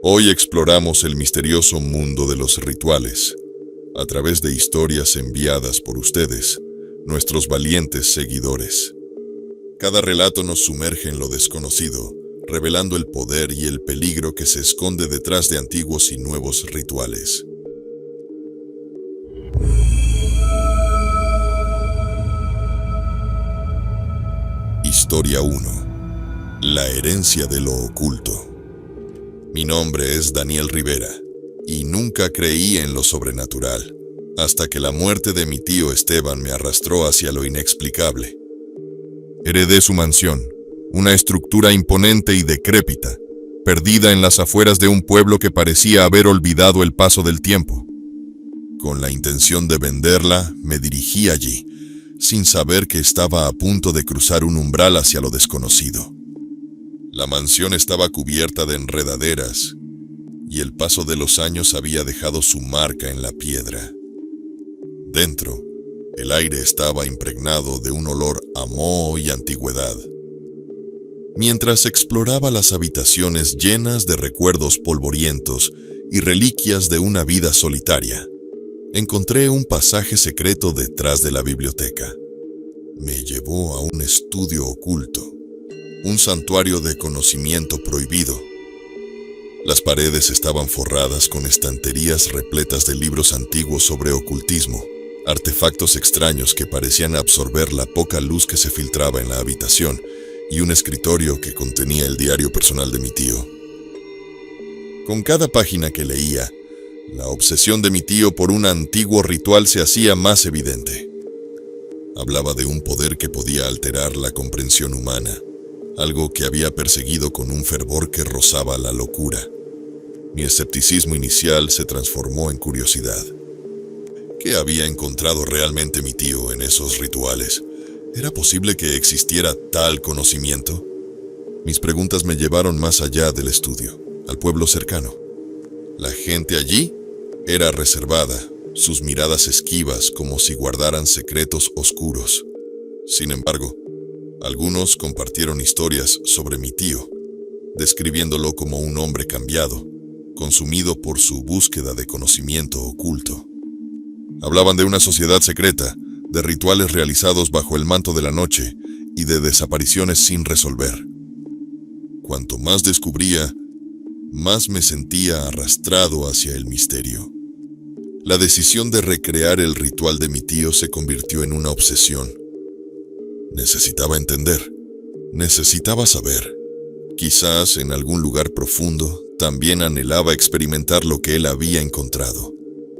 Hoy exploramos el misterioso mundo de los rituales, a través de historias enviadas por ustedes, nuestros valientes seguidores. Cada relato nos sumerge en lo desconocido, revelando el poder y el peligro que se esconde detrás de antiguos y nuevos rituales. Historia 1. La herencia de lo oculto. Mi nombre es Daniel Rivera, y nunca creí en lo sobrenatural, hasta que la muerte de mi tío Esteban me arrastró hacia lo inexplicable. Heredé su mansión, una estructura imponente y decrépita, perdida en las afueras de un pueblo que parecía haber olvidado el paso del tiempo. Con la intención de venderla, me dirigí allí, sin saber que estaba a punto de cruzar un umbral hacia lo desconocido. La mansión estaba cubierta de enredaderas, y el paso de los años había dejado su marca en la piedra. Dentro, el aire estaba impregnado de un olor a moho y antigüedad. Mientras exploraba las habitaciones llenas de recuerdos polvorientos y reliquias de una vida solitaria, encontré un pasaje secreto detrás de la biblioteca. Me llevó a un estudio oculto, un santuario de conocimiento prohibido. Las paredes estaban forradas con estanterías repletas de libros antiguos sobre ocultismo, artefactos extraños que parecían absorber la poca luz que se filtraba en la habitación, y un escritorio que contenía el diario personal de mi tío. Con cada página que leía, la obsesión de mi tío por un antiguo ritual se hacía más evidente. Hablaba de un poder que podía alterar la comprensión humana, algo que había perseguido con un fervor que rozaba la locura. Mi escepticismo inicial se transformó en curiosidad. ¿Qué había encontrado realmente mi tío en esos rituales? ¿Era posible que existiera tal conocimiento? Mis preguntas me llevaron más allá del estudio, al pueblo cercano. La gente allí era reservada, sus miradas esquivas como si guardaran secretos oscuros. Sin embargo, algunos compartieron historias sobre mi tío, describiéndolo como un hombre cambiado, consumido por su búsqueda de conocimiento oculto. Hablaban de una sociedad secreta, de rituales realizados bajo el manto de la noche y de desapariciones sin resolver. Cuanto más descubría, más me sentía arrastrado hacia el misterio. La decisión de recrear el ritual de mi tío se convirtió en una obsesión. Necesitaba entender, necesitaba saber. Quizás en algún lugar profundo también anhelaba experimentar lo que él había encontrado,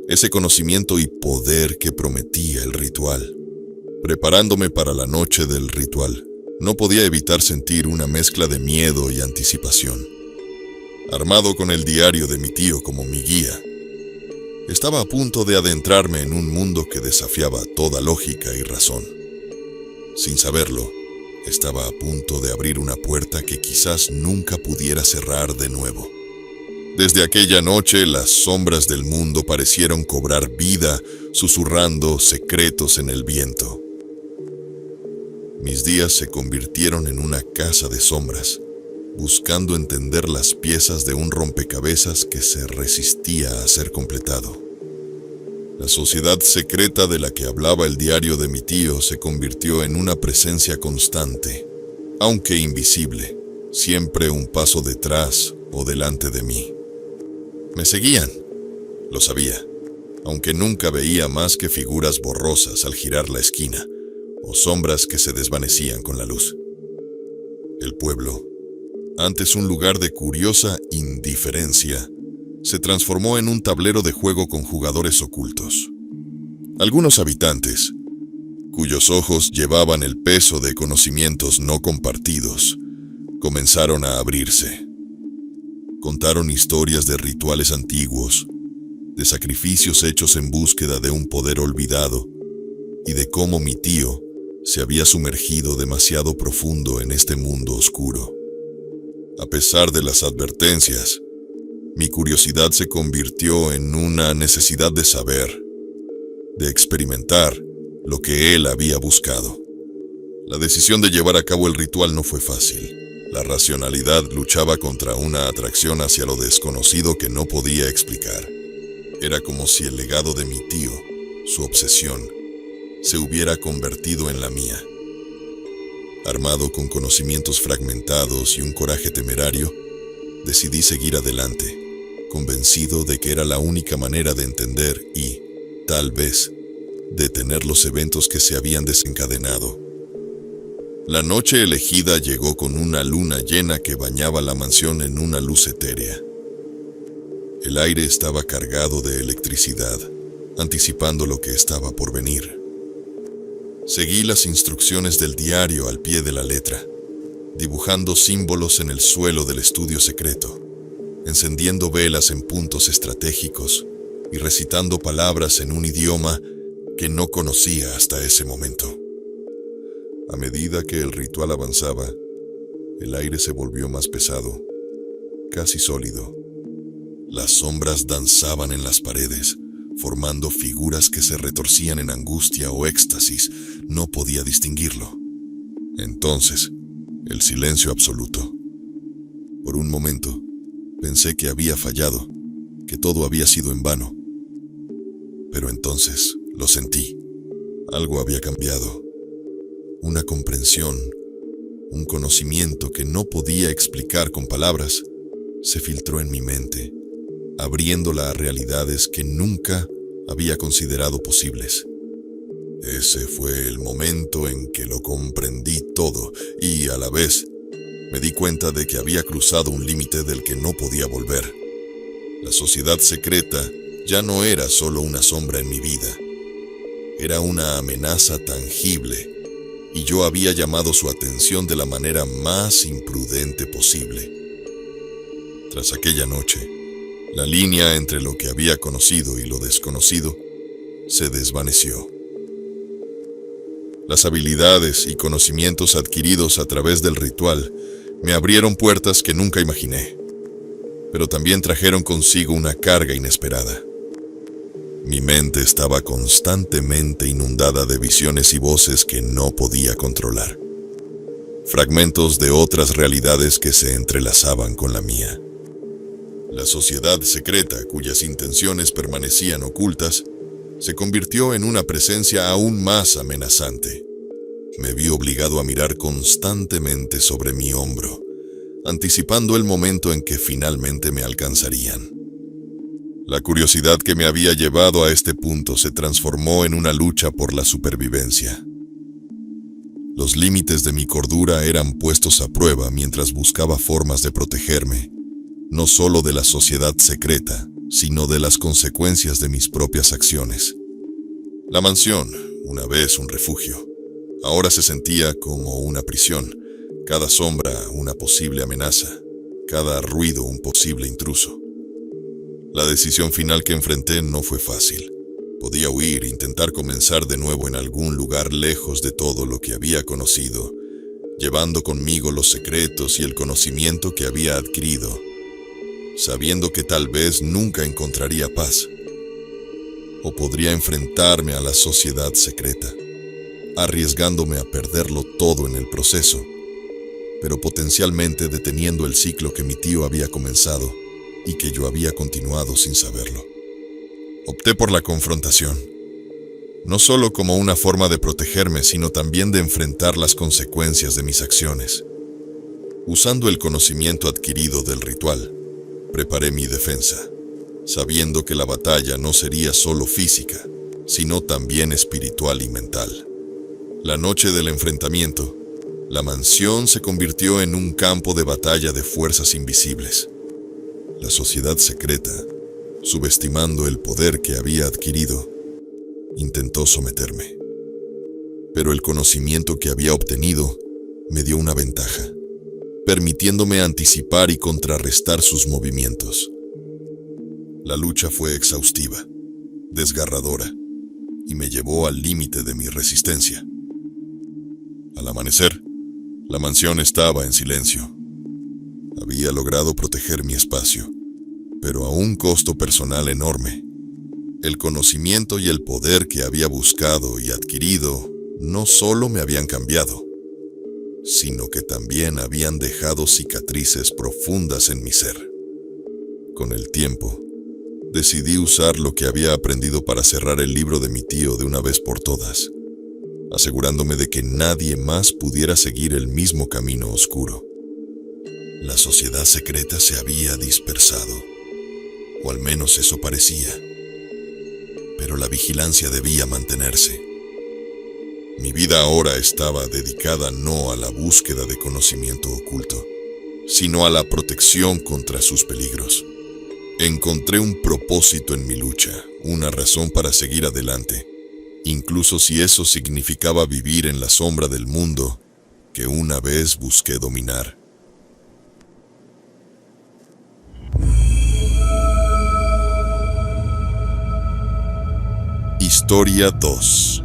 ese conocimiento y poder que prometía el ritual. Preparándome para la noche del ritual, no podía evitar sentir una mezcla de miedo y anticipación. Armado con el diario de mi tío como mi guía, estaba a punto de adentrarme en un mundo que desafiaba toda lógica y razón. Sin saberlo, estaba a punto de abrir una puerta que quizás nunca pudiera cerrar de nuevo. Desde aquella noche, las sombras del mundo parecieron cobrar vida, susurrando secretos en el viento. Mis días se convirtieron en una casa de sombras, buscando entender las piezas de un rompecabezas que se resistía a ser completado. La sociedad secreta de la que hablaba el diario de mi tío se convirtió en una presencia constante, aunque invisible, siempre un paso detrás o delante de mí. Me seguían, lo sabía, aunque nunca veía más que figuras borrosas al girar la esquina, o sombras que se desvanecían con la luz. El pueblo, antes un lugar de curiosa indiferencia, se transformó en un tablero de juego con jugadores ocultos. Algunos habitantes, cuyos ojos llevaban el peso de conocimientos no compartidos, comenzaron a abrirse. Contaron historias de rituales antiguos, de sacrificios hechos en búsqueda de un poder olvidado, y de cómo mi tío se había sumergido demasiado profundo en este mundo oscuro. A pesar de las advertencias, mi curiosidad se convirtió en una necesidad de saber, de experimentar lo que él había buscado. La decisión de llevar a cabo el ritual no fue fácil. La racionalidad luchaba contra una atracción hacia lo desconocido que no podía explicar. Era como si el legado de mi tío, su obsesión, se hubiera convertido en la mía. Armado con conocimientos fragmentados y un coraje temerario, decidí seguir adelante, convencido de que era la única manera de entender y, tal vez, detener los eventos que se habían desencadenado. La noche elegida llegó con una luna llena que bañaba la mansión en una luz etérea. El aire estaba cargado de electricidad, anticipando lo que estaba por venir. Seguí las instrucciones del diario al pie de la letra, dibujando símbolos en el suelo del estudio secreto, encendiendo velas en puntos estratégicos y recitando palabras en un idioma que no conocía hasta ese momento. A medida que el ritual avanzaba, el aire se volvió más pesado, casi sólido. Las sombras danzaban en las paredes, formando figuras que se retorcían en angustia o éxtasis. No podía distinguirlo. Entonces, el silencio absoluto. Por un momento, pensé que había fallado, que todo había sido en vano. Pero entonces, lo sentí. Algo había cambiado. Una comprensión, un conocimiento que no podía explicar con palabras, se filtró en mi mente, abriéndola a realidades que nunca había considerado posibles. Ese fue el momento en que lo comprendí todo y, a la vez, me di cuenta de que había cruzado un límite del que no podía volver. La sociedad secreta ya no era solo una sombra en mi vida. Era una amenaza tangible, y yo había llamado su atención de la manera más imprudente posible. Tras aquella noche, la línea entre lo que había conocido y lo desconocido se desvaneció. Las habilidades y conocimientos adquiridos a través del ritual me abrieron puertas que nunca imaginé, pero también trajeron consigo una carga inesperada. Mi mente estaba constantemente inundada de visiones y voces que no podía controlar. Fragmentos de otras realidades que se entrelazaban con la mía. La sociedad secreta, cuyas intenciones permanecían ocultas, se convirtió en una presencia aún más amenazante. Me vi obligado a mirar constantemente sobre mi hombro, anticipando el momento en que finalmente me alcanzarían. La curiosidad que me había llevado a este punto se transformó en una lucha por la supervivencia. Los límites de mi cordura eran puestos a prueba mientras buscaba formas de protegerme, no solo de la sociedad secreta, sino de las consecuencias de mis propias acciones. La mansión, una vez un refugio, ahora se sentía como una prisión, cada sombra una posible amenaza, cada ruido un posible intruso. La decisión final que enfrenté no fue fácil. Podía huir e intentar comenzar de nuevo en algún lugar lejos de todo lo que había conocido, llevando conmigo los secretos y el conocimiento que había adquirido, sabiendo que tal vez nunca encontraría paz. O podría enfrentarme a la sociedad secreta, arriesgándome a perderlo todo en el proceso, pero potencialmente deteniendo el ciclo que mi tío había comenzado y que yo había continuado sin saberlo. Opté por la confrontación, no solo como una forma de protegerme, sino también de enfrentar las consecuencias de mis acciones. Usando el conocimiento adquirido del ritual, preparé mi defensa, sabiendo que la batalla no sería solo física, sino también espiritual y mental. La noche del enfrentamiento, la mansión se convirtió en un campo de batalla de fuerzas invisibles. La sociedad secreta, subestimando el poder que había adquirido, intentó someterme. Pero el conocimiento que había obtenido me dio una ventaja, permitiéndome anticipar y contrarrestar sus movimientos. La lucha fue exhaustiva, desgarradora, y me llevó al límite de mi resistencia. Al amanecer, la mansión estaba en silencio. Había logrado proteger mi espacio, pero a un costo personal enorme. El conocimiento y el poder que había buscado y adquirido no solo me habían cambiado, sino que también habían dejado cicatrices profundas en mi ser. Con el tiempo, decidí usar lo que había aprendido para cerrar el libro de mi tío de una vez por todas, asegurándome de que nadie más pudiera seguir el mismo camino oscuro. La sociedad secreta se había dispersado, o al menos eso parecía, pero la vigilancia debía mantenerse. Mi vida ahora estaba dedicada no a la búsqueda de conocimiento oculto, sino a la protección contra sus peligros. Encontré un propósito en mi lucha, una razón para seguir adelante, incluso si eso significaba vivir en la sombra del mundo que una vez busqué dominar. Historia 2.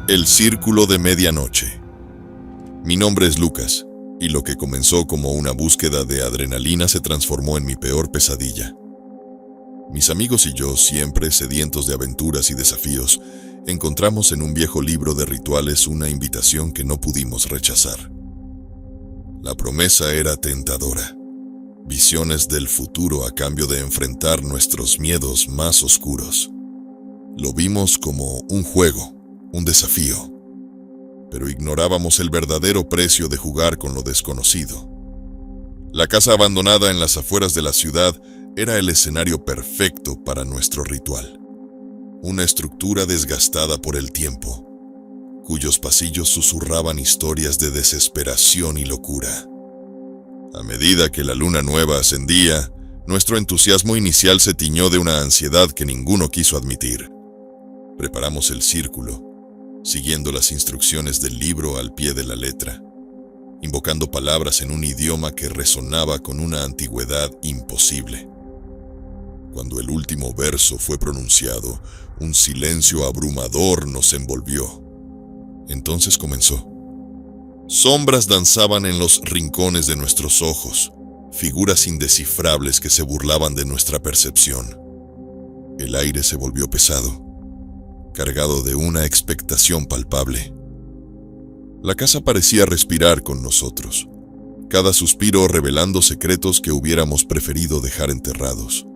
El Círculo de Medianoche. Mi nombre es Lucas, y lo que comenzó como una búsqueda de adrenalina se transformó en mi peor pesadilla. Mis amigos y yo, siempre sedientos de aventuras y desafíos, encontramos en un viejo libro de rituales una invitación que no pudimos rechazar. La promesa era tentadora. Visiones del futuro a cambio de enfrentar nuestros miedos más oscuros. Lo vimos como un juego, un desafío, pero ignorábamos el verdadero precio de jugar con lo desconocido. La casa abandonada en las afueras de la ciudad era el escenario perfecto para nuestro ritual. Una estructura desgastada por el tiempo, cuyos pasillos susurraban historias de desesperación y locura. A medida que la luna nueva ascendía, nuestro entusiasmo inicial se tiñó de una ansiedad que ninguno quiso admitir. Preparamos el círculo, siguiendo las instrucciones del libro al pie de la letra, invocando palabras en un idioma que resonaba con una antigüedad imposible. Cuando el último verso fue pronunciado, un silencio abrumador nos envolvió. Entonces comenzó. Sombras danzaban en los rincones de nuestros ojos, figuras indescifrables que se burlaban de nuestra percepción. El aire se volvió pesado, cargado de una expectación palpable. La casa parecía respirar con nosotros, cada suspiro revelando secretos que hubiéramos preferido dejar enterrados.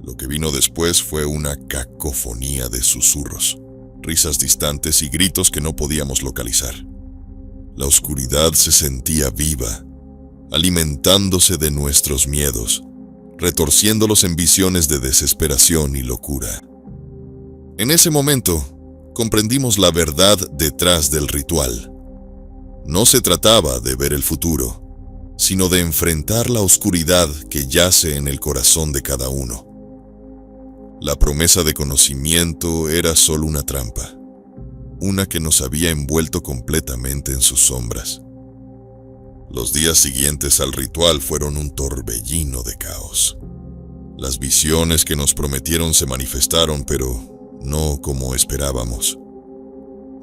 Lo que vino después fue una cacofonía de susurros, risas distantes y gritos que no podíamos localizar. La oscuridad se sentía viva, alimentándose de nuestros miedos, retorciéndolos en visiones de desesperación y locura. En ese momento, comprendimos la verdad detrás del ritual. No se trataba de ver el futuro, sino de enfrentar la oscuridad que yace en el corazón de cada uno. La promesa de conocimiento era solo una trampa, una que nos había envuelto completamente en sus sombras. Los días siguientes al ritual fueron un torbellino de caos. Las visiones que nos prometieron se manifestaron, pero no como esperábamos.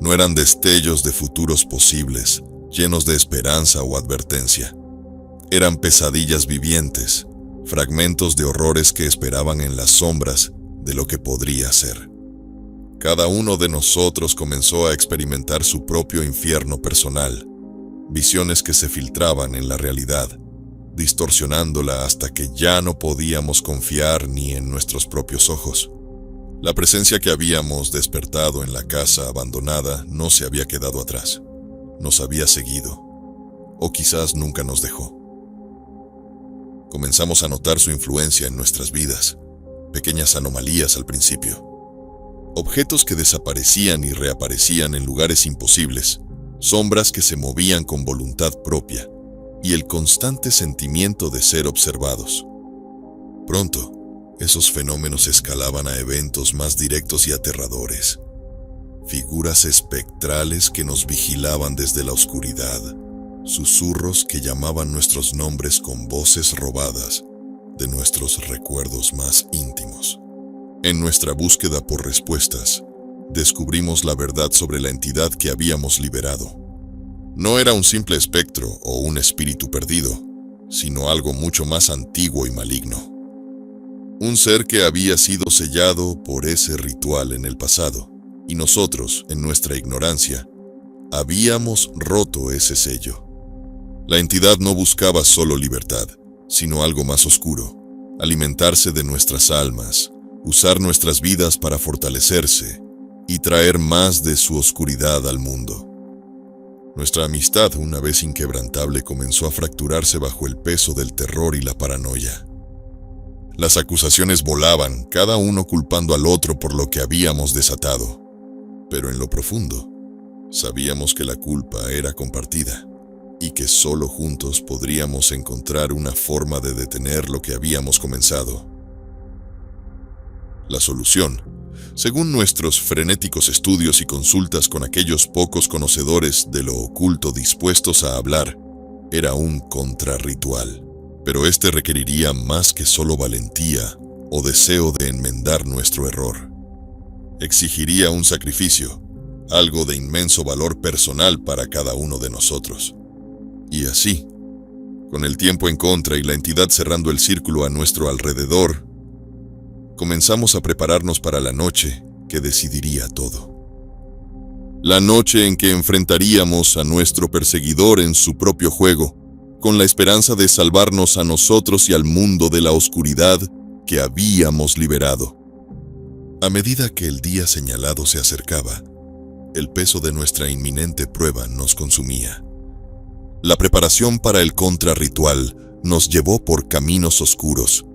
No eran destellos de futuros posibles, llenos de esperanza o advertencia. Eran pesadillas vivientes, fragmentos de horrores que esperaban en las sombras de lo que podría ser. Cada uno de nosotros comenzó a experimentar su propio infierno personal, visiones que se filtraban en la realidad, distorsionándola hasta que ya no podíamos confiar ni en nuestros propios ojos. La presencia que habíamos despertado en la casa abandonada no se había quedado atrás, nos había seguido, o quizás nunca nos dejó. Comenzamos a notar su influencia en nuestras vidas, pequeñas anomalías al principio. Objetos que desaparecían y reaparecían en lugares imposibles, sombras que se movían con voluntad propia, y el constante sentimiento de ser observados. Pronto, esos fenómenos escalaban a eventos más directos y aterradores. Figuras espectrales que nos vigilaban desde la oscuridad, susurros que llamaban nuestros nombres con voces robadas de nuestros recuerdos más íntimos. En nuestra búsqueda por respuestas, descubrimos la verdad sobre la entidad que habíamos liberado. No era un simple espectro o un espíritu perdido, sino algo mucho más antiguo y maligno. Un ser que había sido sellado por ese ritual en el pasado, y nosotros, en nuestra ignorancia, Habíamos roto ese sello. La entidad no buscaba solo libertad, sino algo más oscuro: alimentarse de nuestras almas, usar nuestras vidas para fortalecerse y traer más de su oscuridad al mundo. Nuestra amistad, una vez inquebrantable, comenzó a fracturarse bajo el peso del terror y la paranoia. Las acusaciones volaban, cada uno culpando al otro por lo que habíamos desatado. Pero en lo profundo, sabíamos que la culpa era compartida y que solo juntos podríamos encontrar una forma de detener lo que habíamos comenzado. La solución, según nuestros frenéticos estudios y consultas con aquellos pocos conocedores de lo oculto dispuestos a hablar, era un contrarritual. Pero este requeriría más que solo valentía o deseo de enmendar nuestro error. Exigiría un sacrificio, algo de inmenso valor personal para cada uno de nosotros. Y así, con el tiempo en contra y la entidad cerrando el círculo a nuestro alrededor, comenzamos a prepararnos para la noche que decidiría todo. La noche en que enfrentaríamos a nuestro perseguidor en su propio juego, con la esperanza de salvarnos a nosotros y al mundo de la oscuridad que habíamos liberado. A medida que el día señalado se acercaba, el peso de nuestra inminente prueba nos consumía. La preparación para el contrarritual nos llevó por caminos oscuros,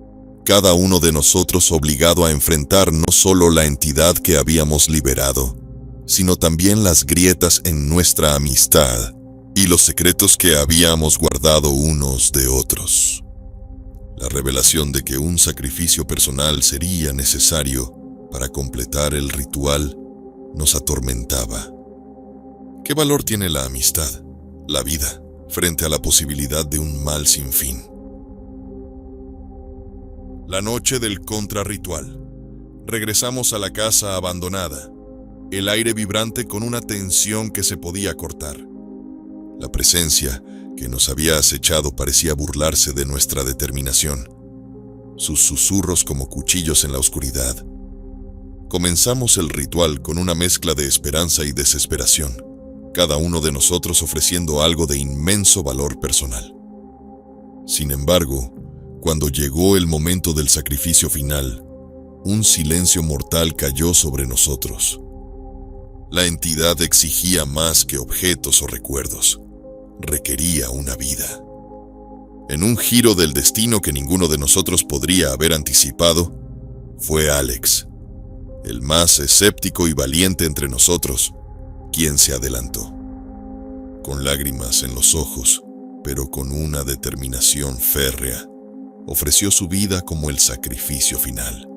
cada uno de nosotros obligado a enfrentar no solo la entidad que habíamos liberado, sino también las grietas en nuestra amistad y los secretos que habíamos guardado unos de otros. La revelación de que un sacrificio personal sería necesario para completar el ritual nos atormentaba. ¿Qué valor tiene la amistad, la vida, frente a la posibilidad de un mal sin fin? La noche del contrarritual. Regresamos a la casa abandonada, el aire vibrante con una tensión que se podía cortar. La presencia que nos había acechado parecía burlarse de nuestra determinación, sus susurros como cuchillos en la oscuridad. Comenzamos el ritual con una mezcla de esperanza y desesperación, cada uno de nosotros ofreciendo algo de inmenso valor personal. Sin embargo, cuando llegó el momento del sacrificio final, un silencio mortal cayó sobre nosotros. La entidad exigía más que objetos o recuerdos. Requería una vida. En un giro del destino que ninguno de nosotros podría haber anticipado, fue Alex, el más escéptico y valiente entre nosotros, quien se adelantó. Con lágrimas en los ojos, pero con una determinación férrea, ofreció su vida como el sacrificio final.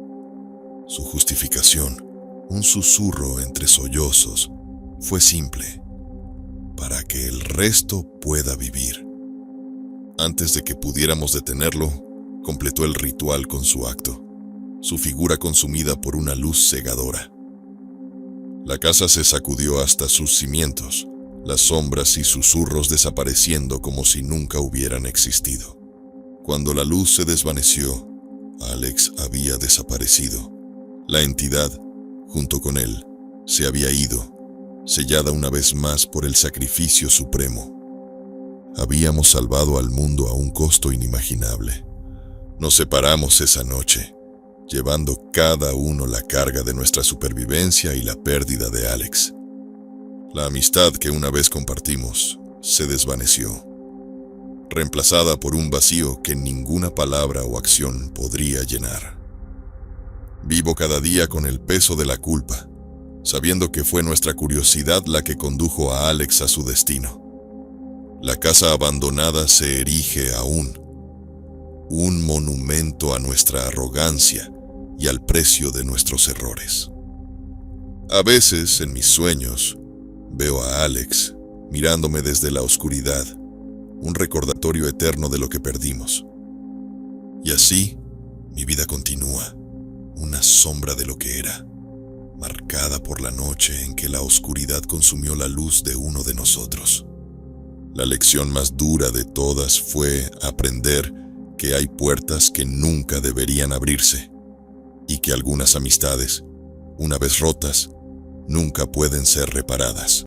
Su justificación, un susurro entre sollozos, fue simple: para que el resto pueda vivir. Antes de que pudiéramos detenerlo, completó el ritual con su acto, su figura consumida por una luz cegadora. La casa se sacudió hasta sus cimientos, las sombras y susurros desapareciendo como si nunca hubieran existido. Cuando la luz se desvaneció, Alex había desaparecido. La entidad, junto con él, se había ido, sellada una vez más por el sacrificio supremo. Habíamos salvado al mundo a un costo inimaginable. Nos separamos esa noche, llevando cada uno la carga de nuestra supervivencia y la pérdida de Alex. La amistad que una vez compartimos se desvaneció, reemplazada por un vacío que ninguna palabra o acción podría llenar. Vivo cada día con el peso de la culpa, sabiendo que fue nuestra curiosidad la que condujo a Alex a su destino. La casa abandonada se erige aún, un monumento a nuestra arrogancia y al precio de nuestros errores. A veces, en mis sueños, veo a Alex mirándome desde la oscuridad, un recordatorio eterno de lo que perdimos. Y así, mi vida continúa, una sombra de lo que era, marcada por la noche en que la oscuridad consumió la luz de uno de nosotros. La lección más dura de todas fue aprender que hay puertas que nunca deberían abrirse y que algunas amistades, una vez rotas, nunca pueden ser reparadas.